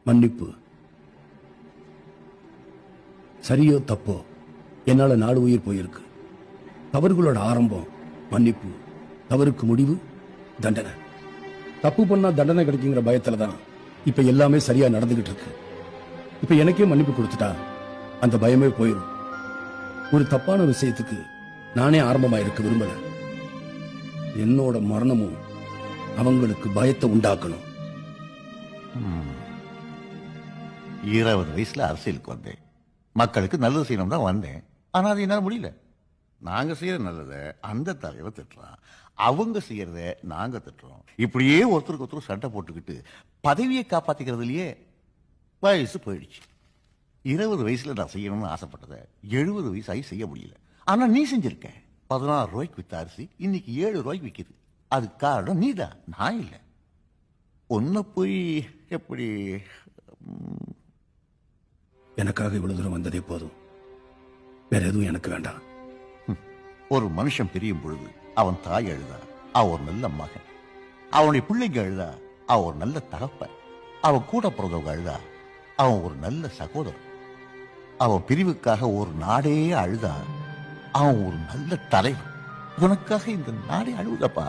மன்னிப்பு. சரியோ தப்போ என்னால 4 உயிர் போயிருக்கு. தவறுகளோட ஆரம்பம் மன்னிப்பு, தவறுக்கு முடிவு தண்டனை. தப்பு பண்ணா தண்டனை கிடைக்குங்கிற பயத்துல தான் இப்ப எல்லாமே சரியா நடந்துகிட்டு இருக்கு. இப்ப எனக்கே மன்னிப்பு கொடுத்துட்டா அந்த பயமே போயிடும். ஒரு தப்பான விஷயத்துக்கு நானே ஆரம்பமா இருக்க விரும்பல. என்னோட மரணமும் அவங்களுக்கு பயத்தை உண்டாக்கணும். 20 வயசுல அரசியலுக்கு வந்தேன். மக்களுக்கு நல்லது செய்யணும் தான் வந்தேன். ஆனா அது என்னால முடியல. நாங்க செய்யற நல்லதை அந்த தலைவர் திட்டுறான், அவங்க செய்யறத நாங்க திட்டுறோம். இப்படியே ஒருத்தருக்கு ஒருத்தர் சண்டை போட்டுக்கிட்டு பதவியை காப்பாத்திக்கிறதுலயே வயசு போயிடுச்சு. 20 வயசுல நான் செய்யணும்னு ஆசைப்பட்டதை 70 வயசாகி செய்ய முடியல. ஆனா நீ செஞ்சிருக்க. 16 ரூபாய்க்கு வித்த அரிசி இன்னைக்கு 7 ரூபாய்க்கு விற்கிது. அது காரணம் நீதான், நான் இல்லை. ஒன்ன போய் எப்படி? எனக்காக இவ்வளவு தூரம் வந்ததே போதும். வேற எதுவும் எனக்கு வேண்டாம். ஒரு மனுஷன் பிரியும் பொழுது அவன் தாய் அழுதா அவன் ஒரு நல்ல மகன், அவனுடைய பிள்ளைங்க அழுதா அவன் ஒரு நல்ல தகப்பன், அவன் கூட பிறந்தவங்க அழுதா அவன் ஒரு நல்ல சகோதரன், அவன் பிரிவுக்காக ஒரு நாடே அழுதா அவன் ஒரு நல்ல தலைவன். உனக்காக இந்த நாடே அழுதப்பா.